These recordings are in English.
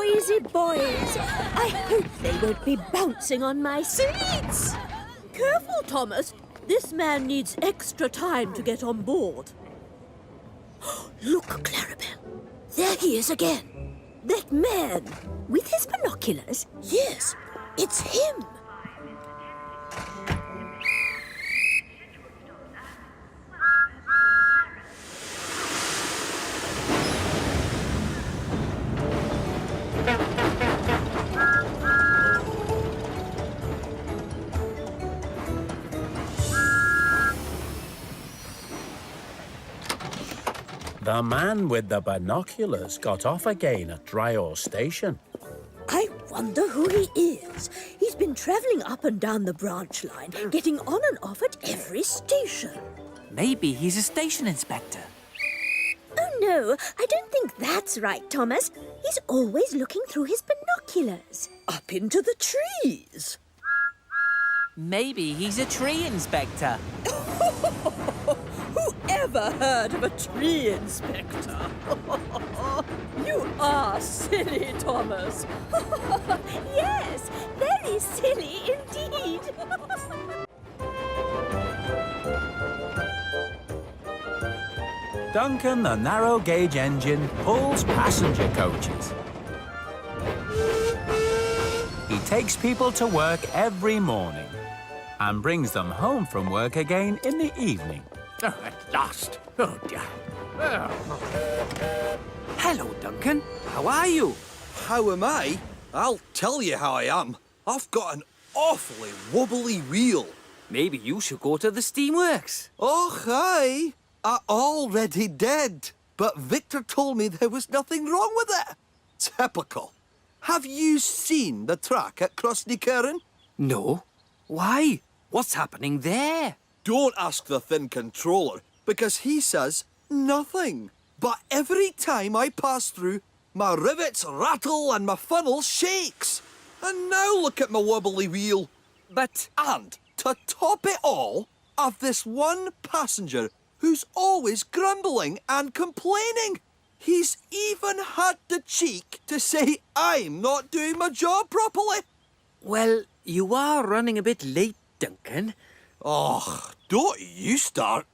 noisy boys. I hope they won't be bouncing on my seats. Careful, Thomas. This man needs extra time to get on board. Look, Clarabel. There he is again. That man with his binoculars. Yes, it's him. The man with the binoculars got off again at Dryore Station. I wonder who he is. He's been travelling up and down the branch line, getting on and off at every station. Maybe he's a station inspector. Oh, no, I don't think that's right, Thomas. He's always looking through his binoculars. Up into the trees. Maybe he's a tree inspector. Whoever heard of a tree inspector? You are silly, Thomas. Yes, very silly indeed. Duncan, the narrow gauge engine, pulls passenger coaches. He takes people to work every morning and brings them home from work again in the evening. Oh, at last. Oh, dear. Hello, Duncan. How are you? How am I? I'll tell you how I am. I've got an awfully wobbly wheel. Maybe you should go to the steamworks. Oh, hi. I already did. But Victor told me there was nothing wrong with it. Typical. Have you seen the track at Crossneycairn? No. Why? What's happening there? Don't ask the thin controller, because he says nothing. But every time I pass through, my rivets rattle and my funnel shakes. And now look at my wobbly wheel. But... And to top it all, I've this one passenger who's always grumbling and complaining. He's even had the cheek to say I'm not doing my job properly. Well, you are running a bit late, Duncan. Oh, don't you start.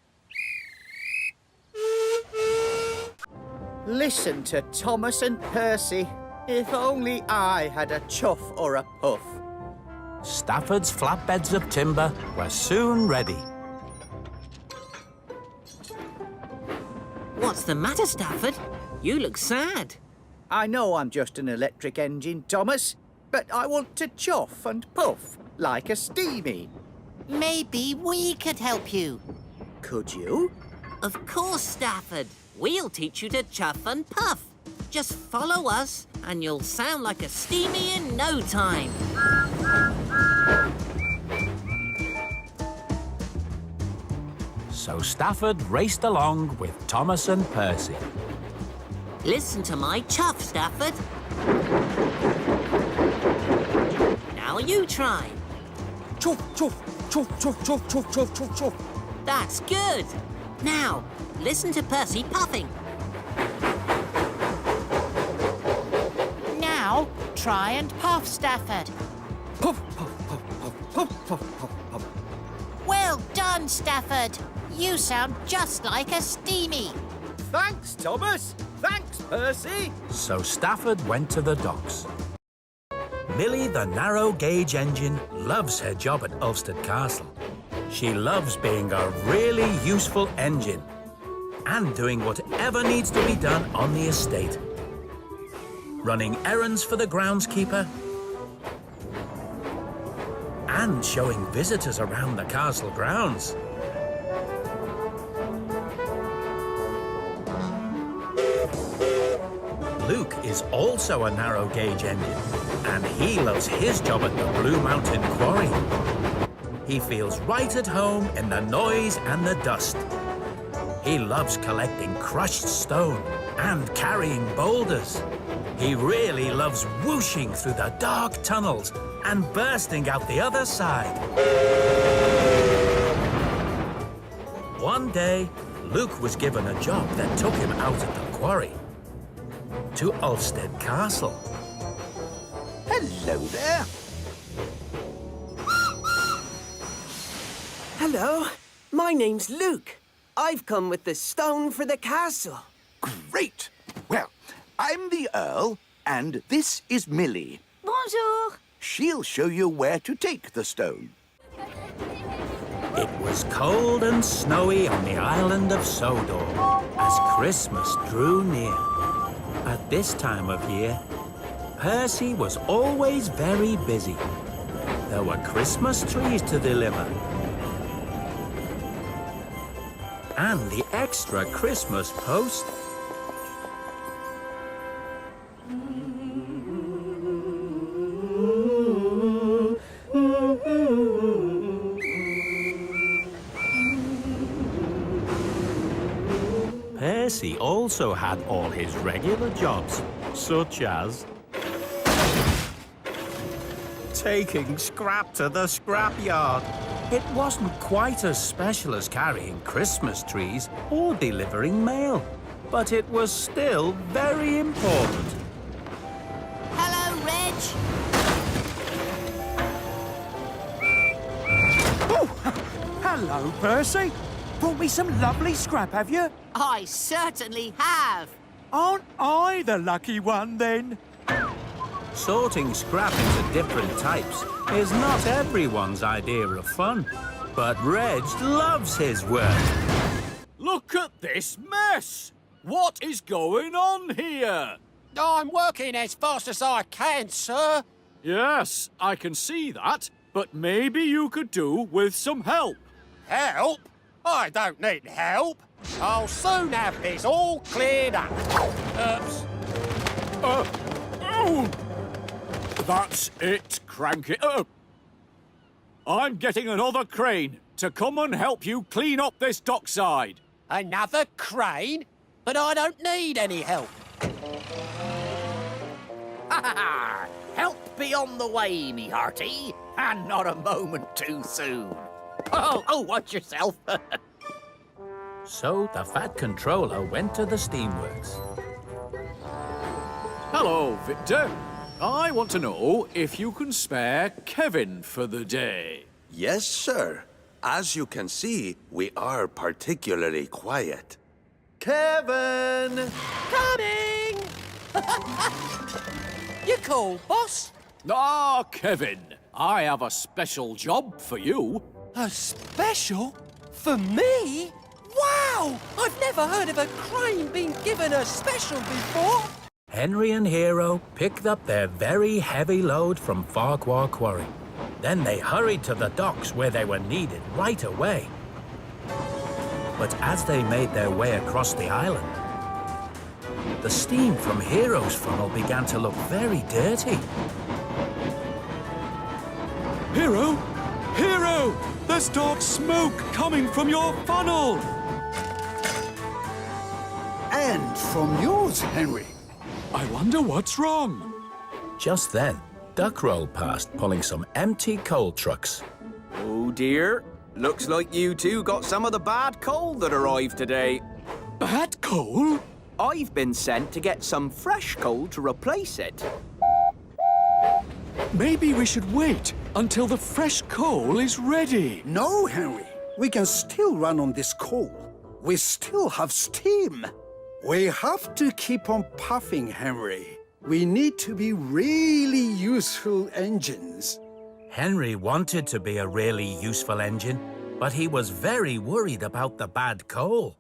Listen to Thomas and Percy. If only I had a chuff or a puff. Stafford's flatbeds of timber were soon ready. What's the matter, Stafford? You look sad. I know I'm just an electric engine, Thomas, but I want to chuff and puff like a steamy. Maybe we could help you. Could you? Of course, Stafford. We'll teach you to chuff and puff. Just follow us and you'll sound like a steamy in no time. So Stafford raced along with Thomas and Percy. Listen to my chuff, Stafford. Now you try. Chuff, chuff, chuff, chuff, chuff, chuff, chuff, chuff, chuff. That's good. Now, listen to Percy puffing. Now, try and puff, Stafford. Puff, puff, puff, puff, puff, puff, puff, puff. Well done, Stafford. You sound just like a steamy. Thanks, Thomas. Thanks, Percy. So Stafford went to the docks. Millie, the narrow gauge engine, loves her job at Ulstead Castle. She loves being a really useful engine and doing whatever needs to be done on the estate. Running errands for the groundskeeper and showing visitors around the castle grounds. Luke is also a narrow gauge engine, and he loves his job at the Blue Mountain Quarry. He feels right at home in the noise and the dust. He loves collecting crushed stone and carrying boulders. He really loves whooshing through the dark tunnels and bursting out the other side. One day, Luke was given a job that took him out of the quarry to Ulstead Castle. Hello there. Hello, my name's Luke. I've come with the stone for the castle. Great. Well, I'm the Earl, and this is Millie. Bonjour. She'll show you where to take the stone. It was cold and snowy on the Island of Sodor as Christmas drew near. At this time of year, Percy was always very busy. There were Christmas trees to deliver. And the extra Christmas post. Percy also had all his regular jobs, such as taking scrap to the scrapyard. It wasn't quite as special as carrying Christmas trees or delivering mail, but it was still very important. Hello, Reg. Hello, Percy. Brought me some lovely scrap, have you? I certainly have. Aren't I the lucky one, then? Sorting scrap into different types is not everyone's idea of fun, but Reg loves his work. Look at this mess! What is going on here? I'm working as fast as I can, sir. Yes, I can see that, but maybe you could do with some help. Help? I don't need help. I'll soon have this all cleared up. Oops. Oh! That's it, crank it up. I'm getting another crane to come and help you clean up this dockside. Another crane? But I don't need any help. Help be on the way, me hearty, and not a moment too soon. Oh, watch yourself. So the Fat Controller went to the steamworks. Hello, Victor. I want to know if you can spare Kevin for the day. Yes, sir. As you can see, we are particularly quiet. Kevin! Coming! You cool, boss? Ah, Kevin, I have a special job for you. A special? For me? Wow! I've never heard of a crane being given a special before. Henry and Hero picked up their very heavy load from Farquhar Quarry. Then they hurried to the docks where they were needed right away. But as they made their way across the island, the steam from Hero's funnel began to look very dirty. Hero! Hero! There's dark smoke coming from your funnel! And from yours, Henry. I wonder what's wrong. Just then, Duck rolled past, pulling some empty coal trucks. Oh dear. Looks like you two got some of the bad coal that arrived today. Bad coal? I've been sent to get some fresh coal to replace it. Maybe we should wait until the fresh coal is ready. No, Henry. We can still run on this coal. We still have steam. We have to keep on puffing, Henry. We need to be really useful engines. Henry wanted to be a really useful engine, but he was very worried about the bad coal.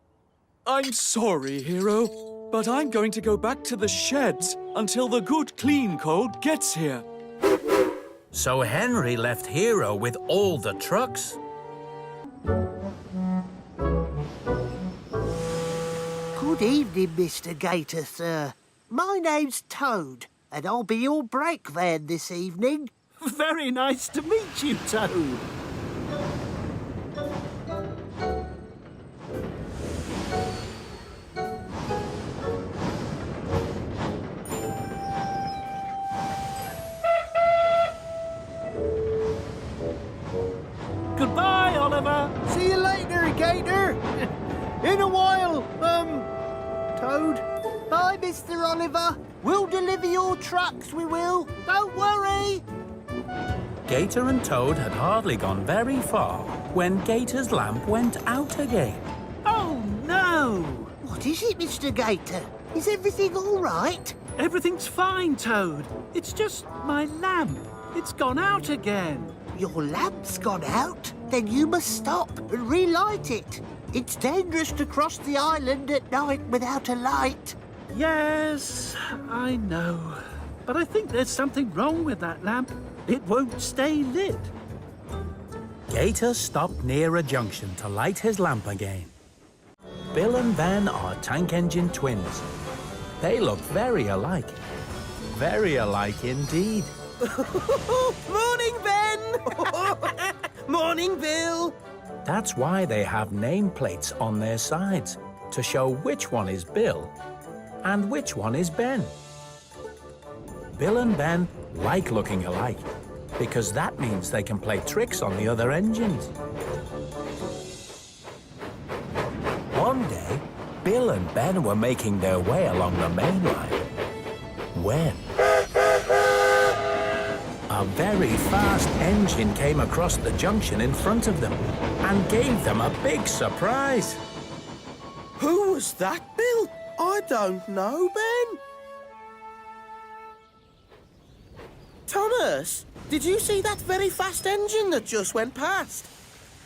I'm sorry, Hero, but I'm going to go back to the sheds until the good clean coal gets here. So Henry left Hero with all the trucks. Good evening, Mr. Gator, sir. My name's Toad, and I'll be your brake van this evening. Very nice to meet you, Toad. Goodbye, Oliver. See you later, Gator. In a while, Toad. Bye, Mr. Oliver. We'll deliver your trucks, we will. Don't worry. Gator and Toad had hardly gone very far when Gator's lamp went out again. Oh, no! What is it, Mr. Gator? Is everything all right? Everything's fine, Toad. It's just my lamp. It's gone out again. Your lamp's gone out? Then you must stop and relight it. It's dangerous to cross the island at night without a light. Yes, I know. But I think there's something wrong with that lamp. It won't stay lit. Gator stopped near a junction to light his lamp again. Bill and Ben are tank engine twins. They look very alike. Very alike indeed. Morning, Ben! Morning, Bill! That's why they have nameplates on their sides, to show which one is Bill and which one is Ben. Bill and Ben like looking alike, because that means they can play tricks on the other engines. One day, Bill and Ben were making their way along the main line when a very fast engine came across the junction in front of them and gave them a big surprise. Who was that, Bill? I don't know, Ben. Thomas, did you see that very fast engine that just went past?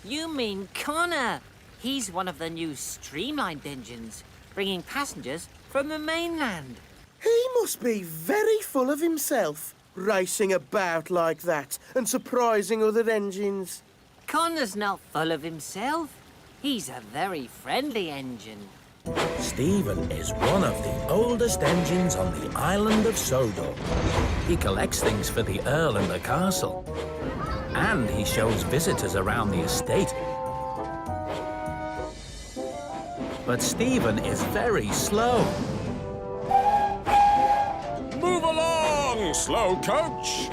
You mean Connor? He's one of the new streamlined engines, bringing passengers from the mainland. He must be very full of himself, racing about like that and surprising other engines. Connor's not full of himself. He's a very friendly engine. Stephen is one of the oldest engines on the Island of Sodor. He collects things for the Earl and the castle. And he shows visitors around the estate. But Stephen is very slow. Move along, slow coach!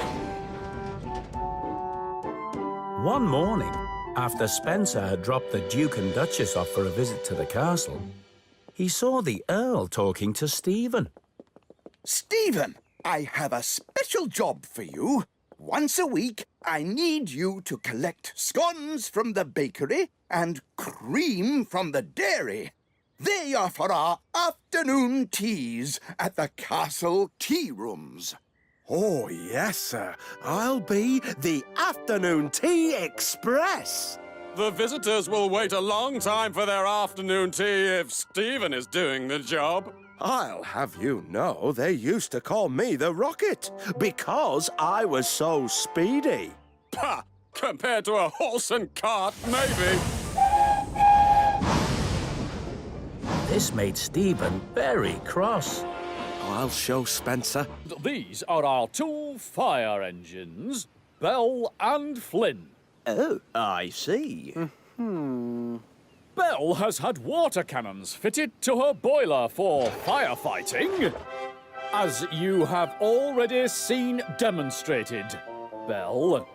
One morning, after Spencer had dropped the Duke and Duchess off for a visit to the castle, he saw the Earl talking to Stephen. Stephen, I have a special job for you. Once a week, I need you to collect scones from the bakery and cream from the dairy. They are for our afternoon teas at the castle tea rooms. Oh, yes, sir. I'll be the afternoon tea express. The visitors will wait a long time for their afternoon tea if Stephen is doing the job. I'll have you know they used to call me the Rocket because I was so speedy. Pah! Compared to a horse and cart, maybe. This made Stephen very cross. I'll show Spencer. These are our two fire engines, Bell and Flynn. Oh, I see. Bell has had water cannons fitted to her boiler for firefighting, as you have already seen demonstrated. Bell.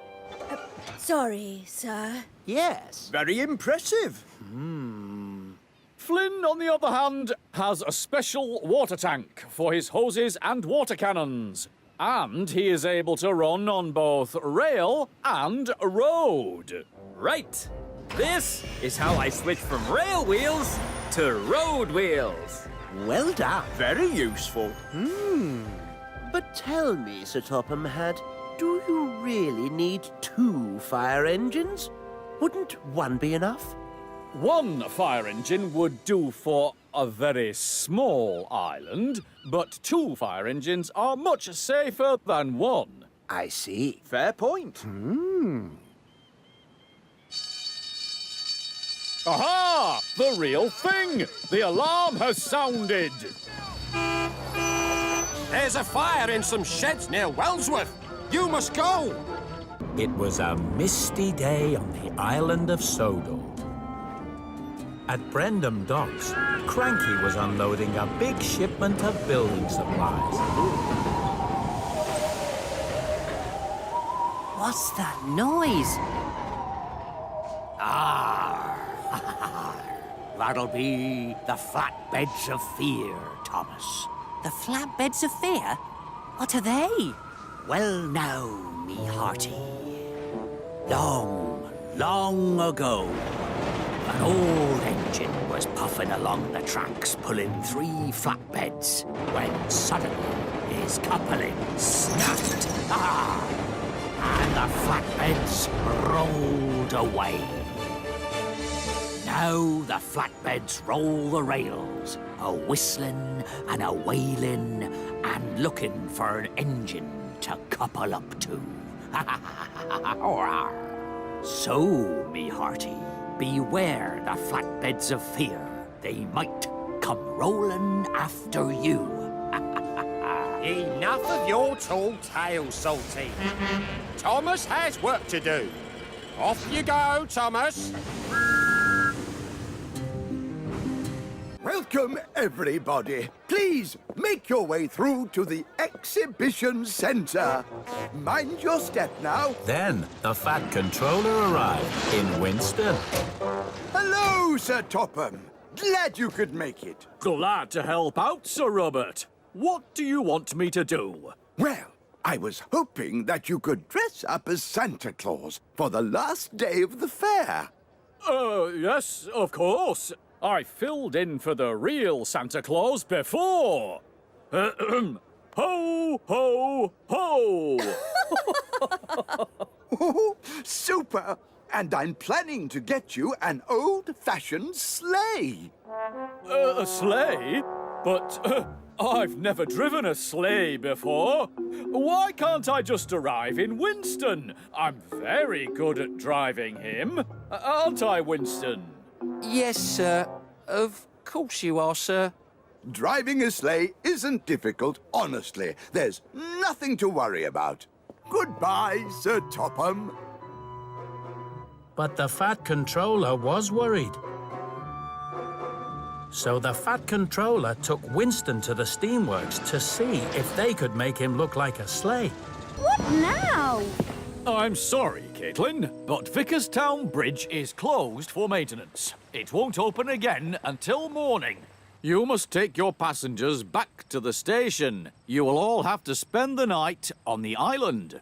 Sorry, sir. Yes, very impressive. Flynn, on the other hand, has a special water tank for his hoses and water cannons. And he is able to run on both rail and road. Right. This is how I switch from rail wheels to road wheels. Well done. Very useful. But tell me, Sir Topham Hatt, do you really need two fire engines? Wouldn't one be enough? One fire engine would do for a very small island, but two fire engines are much safer than one. I see. Fair point. Aha! The real thing! The alarm has sounded! There's a fire in some sheds near Wellsworth. You must go. It was a misty day on the Island of Sodor. At Brendam Docks, Cranky was unloading a big shipment of building supplies. What's that noise? That'll be the Flatbeds of Fear, Thomas. The Flatbeds of Fear? What are they? Well now, me hearty. Long, long ago, an old engine was puffing along the tracks pulling 3 flatbeds when suddenly his coupling snapped. And the flatbeds rolled away. Now the flatbeds roll the rails, a-whistling and a-wailing and looking for an engine to couple up to. So, me hearty, beware the flatbeds of fear. They might come rolling after you. Enough of your tall tale, Salty. Thomas has work to do. Off you go, Thomas. Welcome, everybody. Please make your way through to the exhibition centre. Mind your step now. Then the Fat Controller arrived in Winston. Hello, Sir Topham. Glad you could make it. Glad to help out, Sir Robert. What do you want me to do? Well, I was hoping that you could dress up as Santa Claus for the last day of the fair. Yes, of course. I filled in for the real Santa Claus before. Ho, ho, ho! Super! And I'm planning to get you an old-fashioned sleigh. A sleigh? But I've never driven a sleigh before. Why can't I just arrive in Winston? I'm very good at driving him. Aren't I, Winston? Yes, sir. Of course you are, sir. Driving a sleigh isn't difficult, honestly. There's nothing to worry about. Goodbye, Sir Topham. But the Fat Controller was worried. So the Fat Controller took Winston to the steamworks to see if they could make him look like a sleigh. What now? I'm sorry, Caitlin, but Vickerstown Bridge is closed for maintenance. It won't open again until morning. You must take your passengers back to the station. You will all have to spend the night on the island.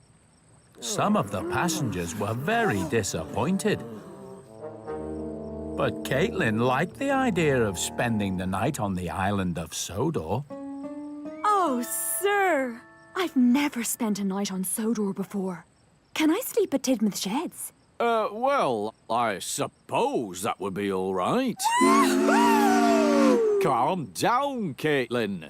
Some of the passengers were very disappointed. But Caitlin liked the idea of spending the night on the Island of Sodor. Oh, sir! I've never spent a night on Sodor before. Can I sleep at Tidmouth Sheds? Well, I suppose that would be all right. Calm down, Caitlin.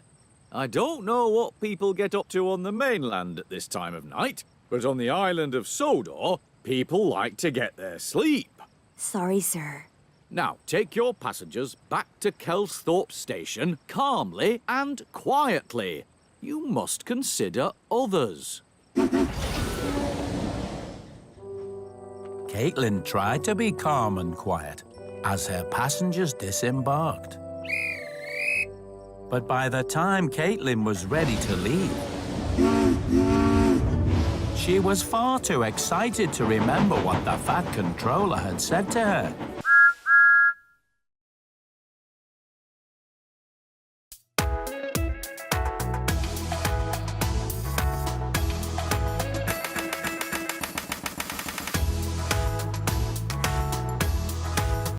I don't know what people get up to on the mainland at this time of night, but on the Island of Sodor, people like to get their sleep. Sorry, sir. Now, take your passengers back to Kelsthorpe Station calmly and quietly. You must consider others. Caitlin tried to be calm and quiet as her passengers disembarked. But by the time Caitlin was ready to leave, she was far too excited to remember what the Fat Controller had said to her.